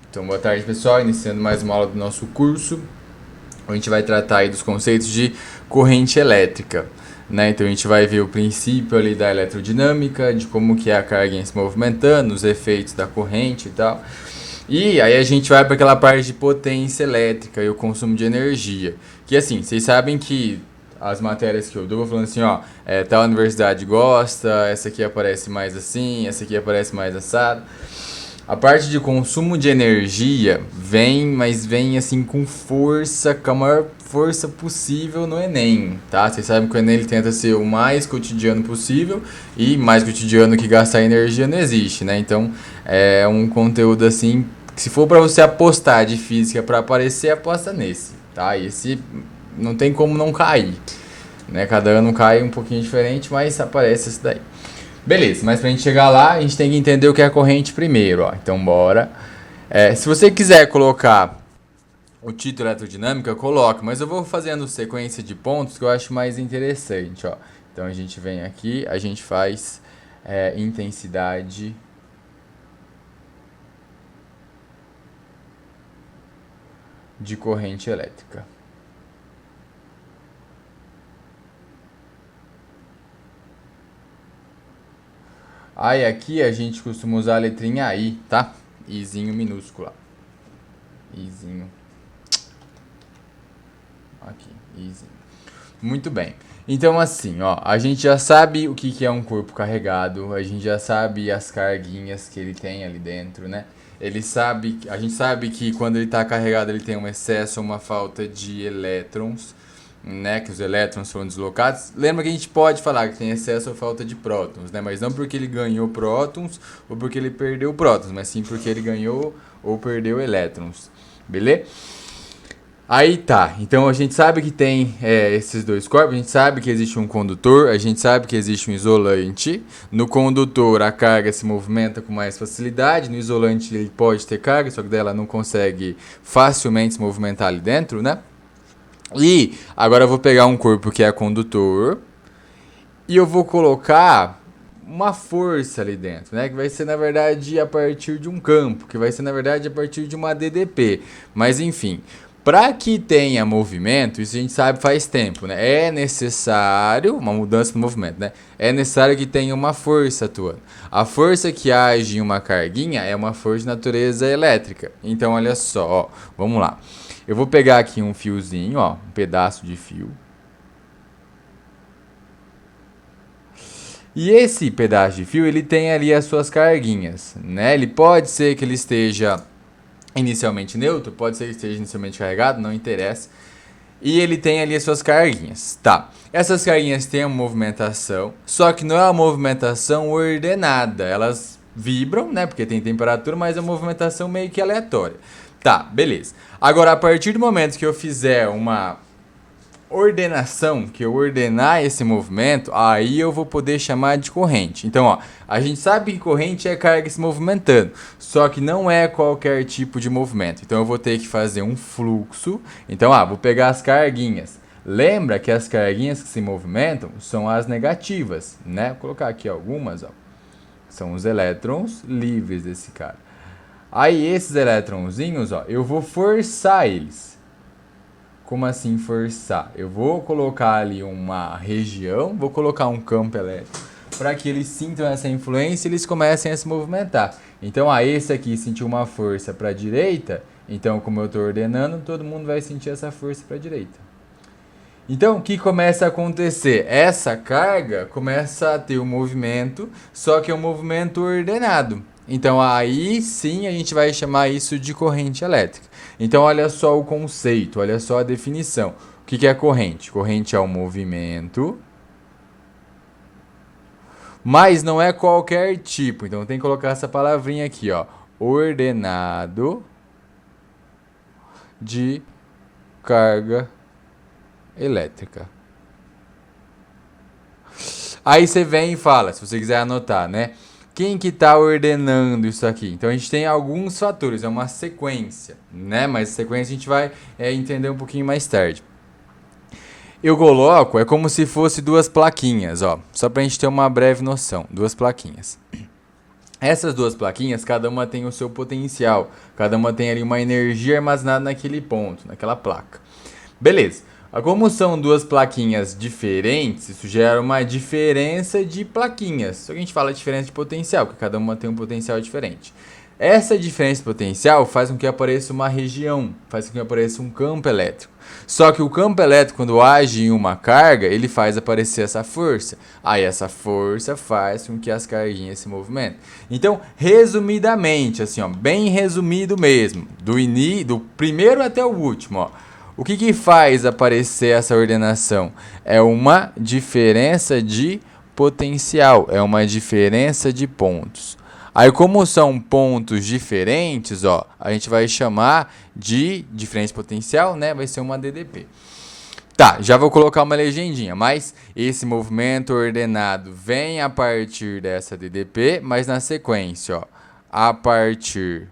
Então, boa tarde, pessoal. Iniciando mais uma aula do nosso curso. A gente vai tratar aí dos conceitos de corrente elétrica, né? Então, a gente vai ver o princípio ali da eletrodinâmica, de como que é a carga se movimentando, os efeitos da corrente e tal. E aí a gente vai para aquela parte de potência elétrica e o consumo de energia. Que assim, vocês sabem que as matérias que eu dou, falando assim, ó, tal universidade gosta, essa aqui aparece mais assim, essa aqui aparece mais assado. A parte de consumo de energia vem, mas vem assim com força, com a maior força possível no Enem, tá? Vocês sabem que o Enem ele tenta ser o mais cotidiano possível e mais cotidiano que gastar energia não existe, né? Então é um conteúdo assim que se for para você apostar de física para aparecer, aposta nesse, tá? Esse não tem como não cair, né? Cada ano cai um pouquinho diferente, mas aparece esse daí. Beleza, mas pra gente chegar lá, a gente tem que entender o que é a corrente primeiro, ó. Então, bora. Se você quiser colocar o título eletrodinâmica, coloque, mas eu vou fazendo sequência de pontos que eu acho mais interessante, ó. Então, a gente vem aqui, a gente faz intensidade de corrente elétrica. Aí aqui a gente costuma usar a letrinha I, tá? Izinho minúscula. Izinho. Aqui, Izinho. Muito bem. Então assim, ó, a gente já sabe o que é um corpo carregado, a gente já sabe as carguinhas que ele tem ali dentro, né? A gente sabe que quando ele está carregado ele tem um excesso ou uma falta de elétrons, né? Que os elétrons são deslocados. Lembra que a gente pode falar que tem excesso ou falta de prótons, né? Mas não porque ele ganhou prótons ou porque ele perdeu prótons, mas sim porque ele ganhou ou perdeu elétrons, beleza? Aí tá, então a gente sabe que tem esses dois corpos, a gente sabe que existe um condutor, a gente sabe que existe um isolante. No condutor a carga se movimenta com mais facilidade, no isolante ele pode ter carga, só que dela não consegue facilmente se movimentar ali dentro, né? E agora eu vou pegar um corpo que é condutor e eu vou colocar uma força ali dentro, né? Que vai ser na verdade a partir de um campo, que vai ser na verdade a partir de uma DDP. Mas enfim, para que tenha movimento, isso a gente sabe faz tempo, né? É necessário uma mudança no movimento, né? É necessário que tenha uma força atuando. A força que age em uma carguinha é uma força de natureza elétrica. Então, olha só, ó, vamos lá. Eu vou pegar aqui um fiozinho, ó, um pedaço de fio. E esse pedaço de fio, ele tem ali as suas carguinhas, né? Ele pode ser que ele esteja inicialmente neutro, pode ser que esteja inicialmente carregado, não interessa. E ele tem ali as suas carguinhas, tá? Essas carguinhas têm uma movimentação, só que não é uma movimentação ordenada. Elas vibram, né? Porque tem temperatura, mas é uma movimentação meio que aleatória. Tá, beleza. Agora, a partir do momento que eu fizer uma ordenação, que eu ordenar esse movimento, aí eu vou poder chamar de corrente. Então, ó, a gente sabe que corrente é carga se movimentando, só que não é qualquer tipo de movimento. Então, eu vou ter que fazer um fluxo. Então, vou pegar as carguinhas. Lembra que as carguinhas que se movimentam são as negativas, né? Vou colocar aqui algumas, ó. São os elétrons livres desse cara. Aí, esses elétronzinhos, ó, eu vou forçar eles. Como assim forçar? Eu vou colocar ali uma região, vou colocar um campo elétrico para que eles sintam essa influência e eles comecem a se movimentar. Então, esse aqui sentiu uma força para a direita, então como eu estou ordenando, todo mundo vai sentir essa força para a direita. Então, o que começa a acontecer? Essa carga começa a ter um movimento, só que é um movimento ordenado. Então, aí sim a gente vai chamar isso de corrente elétrica. Então, olha só o conceito, olha só a definição. O que é corrente? Corrente é um movimento, mas não é qualquer tipo. Então, tem que colocar essa palavrinha aqui, ó. Ordenado de carga elétrica. Aí você vem e fala, se você quiser anotar, né? Quem que está ordenando isso aqui? Então a gente tem alguns fatores, é uma sequência, né? Mas a sequência a gente vai entender um pouquinho mais tarde. Eu coloco, é como se fosse duas plaquinhas, ó. Só pra gente ter uma breve noção, duas plaquinhas. Essas duas plaquinhas, cada uma tem o seu potencial, cada uma tem ali uma energia armazenada naquele ponto, naquela placa. Beleza. Como são duas plaquinhas diferentes, isso gera uma diferença de plaquinhas. Só que a gente fala diferença de potencial, porque cada uma tem um potencial diferente. Essa diferença de potencial faz com que apareça uma região, faz com que apareça um campo elétrico. Só que o campo elétrico, quando age em uma carga, ele faz aparecer essa força. Aí essa força faz com que as carguinhas se movimentem. Então, resumidamente, assim, ó, bem resumido mesmo, do primeiro até o último, ó. O que faz aparecer essa ordenação? É uma diferença de potencial, é uma diferença de pontos. Aí, como são pontos diferentes, ó, a gente vai chamar de diferença de potencial, né? Vai ser uma DDP. Tá, já vou colocar uma legendinha, mas esse movimento ordenado vem a partir dessa DDP, mas na sequência, ó, a partir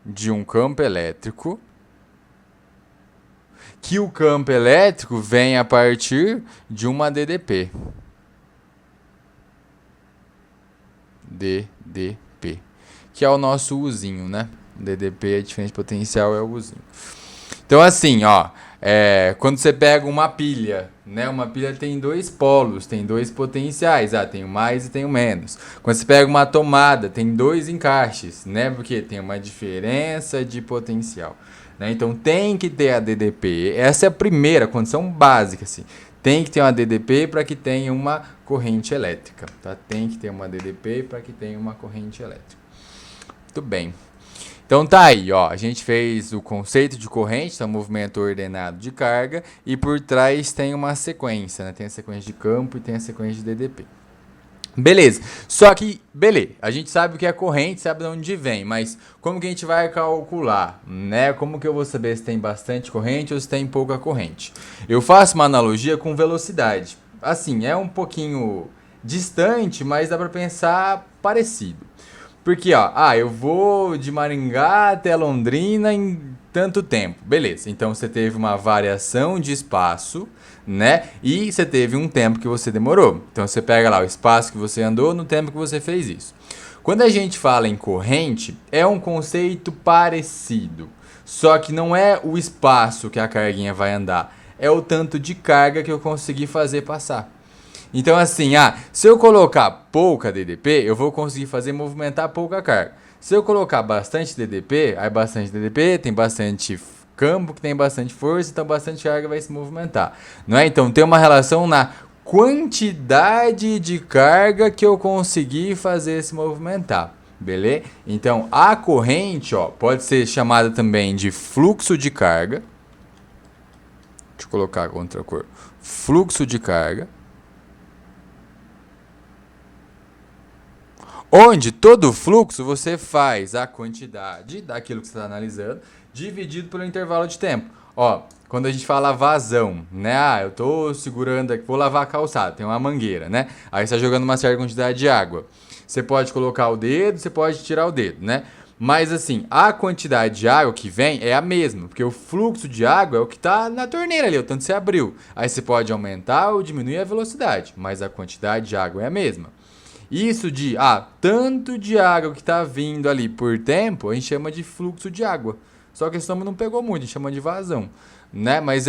de um campo elétrico, que o campo elétrico vem a partir de uma DDP. DDP, que é o nosso Uzinho, né? DDP, a diferença de potencial, é o Uzinho. Então, assim, ó, quando você pega uma pilha, né? Uma pilha tem dois polos, tem dois potenciais, tem o mais e tem o menos. Quando você pega uma tomada, tem dois encaixes, né? Porque tem uma diferença de potencial, né? Então, tem que ter a DDP. Essa é a primeira condição básica, assim. Tem que ter uma DDP para que tenha uma corrente elétrica, tá? Tem que ter uma DDP para que tenha uma corrente elétrica. Muito bem. Então tá aí, ó, a gente fez o conceito de corrente, tá? Um movimento ordenado de carga, e por trás tem uma sequência, né? Tem a sequência de campo e tem a sequência de DDP. Beleza, só que, beleza, a gente sabe o que é corrente, sabe de onde vem, mas como que a gente vai calcular, né? Como que eu vou saber se tem bastante corrente ou se tem pouca corrente? Eu faço uma analogia com velocidade. Assim, é um pouquinho distante, mas dá pra pensar parecido. Porque, ó, eu vou de Maringá até Londrina em tanto tempo. Beleza, então você teve uma variação de espaço, né? E você teve um tempo que você demorou. Então você pega lá o espaço que você andou no tempo que você fez isso. Quando a gente fala em corrente, é um conceito parecido. Só que não é o espaço que a carguinha vai andar, é o tanto de carga que eu consegui fazer passar. Então, assim, se eu colocar pouca DDP, eu vou conseguir fazer movimentar pouca carga. Se eu colocar bastante DDP, aí bastante DDP, tem bastante campo que tem bastante força, então bastante carga vai se movimentar. Não é? Então, tem uma relação na quantidade de carga que eu consegui fazer se movimentar. Beleza? Então, a corrente, ó, pode ser chamada também de fluxo de carga. Deixa eu colocar com outra cor. Fluxo de carga. Onde todo fluxo você faz a quantidade daquilo que você está analisando dividido pelo intervalo de tempo. Ó, quando a gente fala vazão, né? Eu estou segurando aqui, vou lavar a calçada, tem uma mangueira, né? Aí você está jogando uma certa quantidade de água. Você pode colocar o dedo, você pode tirar o dedo, né? Mas assim, a quantidade de água que vem é a mesma, porque o fluxo de água é o que está na torneira ali, o tanto que você abriu. Aí você pode aumentar ou diminuir a velocidade, mas a quantidade de água é a mesma. Isso de, tanto de água que está vindo ali por tempo, a gente chama de fluxo de água. Só que esse nome não pegou muito, a gente chama de vazão, né? Mas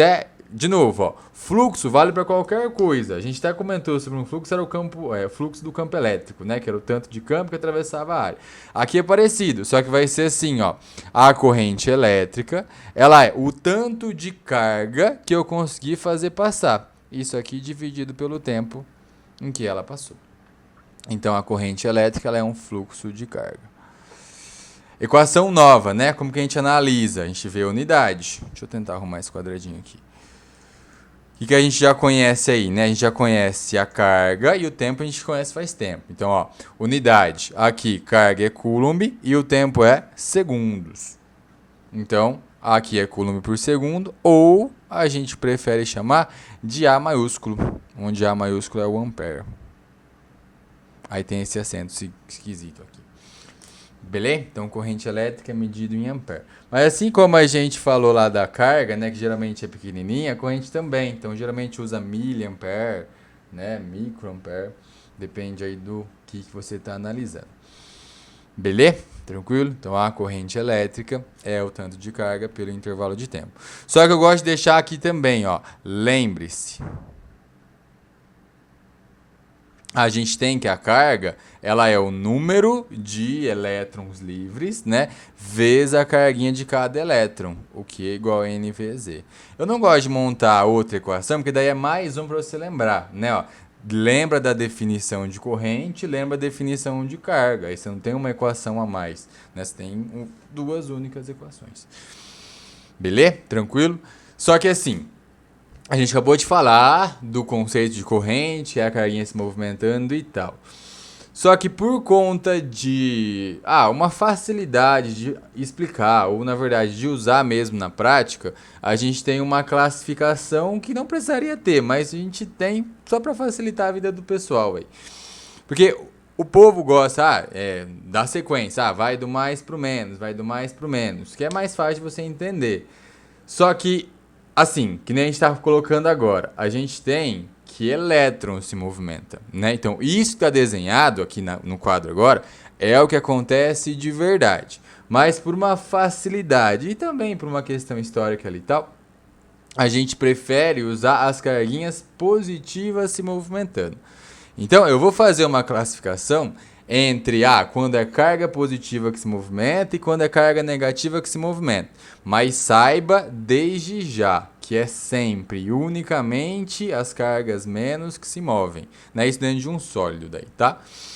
de novo, ó, fluxo vale para qualquer coisa. A gente até comentou sobre um fluxo, era o fluxo do campo elétrico, né? Que era o tanto de campo que atravessava a área. Aqui é parecido, só que vai ser assim, ó. A corrente elétrica, ela é o tanto de carga que eu consegui fazer passar. Isso aqui dividido pelo tempo em que ela passou. Então, a corrente elétrica ela é um fluxo de carga. Equação nova, né? Como que a gente analisa? A gente vê a unidade. Deixa eu tentar arrumar esse quadradinho aqui. O que a gente já conhece aí, né? A gente já conhece a carga e o tempo a gente conhece faz tempo. Então, ó, unidade. Aqui, carga é coulomb e o tempo é segundos. Então, aqui é coulomb por segundo, ou a gente prefere chamar de A maiúsculo, onde A maiúsculo é o ampere. Aí tem esse acento esquisito aqui. Beleza? Então, corrente elétrica é medido em ampere. Mas assim como a gente falou lá da carga, né, que geralmente é pequenininha, a corrente também. Então, geralmente usa miliampere, né, microampere. Depende aí do que você está analisando. Beleza? Tranquilo? Então a corrente elétrica é o tanto de carga pelo intervalo de tempo. Só que eu gosto de deixar aqui também, ó, lembre-se, a gente tem que a carga, ela é o número de elétrons livres, né, vezes a carguinha de cada elétron, o que é igual a N vezes Z. Eu não gosto de montar outra equação, porque daí é mais um para você lembrar, né, ó. Lembra da definição de corrente, lembra da definição de carga. Aí você não tem uma equação a mais, né? Você tem duas únicas equações. Beleza? Tranquilo? Só que assim, a gente acabou de falar do conceito de corrente, a carguinha se movimentando e tal. Só que por conta de uma facilidade de explicar, ou na verdade de usar mesmo na prática, a gente tem uma classificação que não precisaria ter, mas a gente tem só para facilitar a vida do pessoal aí. Porque o povo gosta da sequência, vai do mais pro menos, vai do mais pro menos, que é mais fácil de você entender. Só que, assim, que nem a gente está colocando agora, a gente tem que elétron se movimenta, né? Então, isso que está desenhado aqui no quadro agora é o que acontece de verdade. Mas por uma facilidade e também por uma questão histórica ali e tal, a gente prefere usar as carguinhas positivas se movimentando. Então, eu vou fazer uma classificação entre quando é carga positiva que se movimenta e quando é carga negativa que se movimenta. Mas saiba desde já que é sempre e unicamente as cargas menos que se movem. Né? Isso dentro de um sólido daí, tá?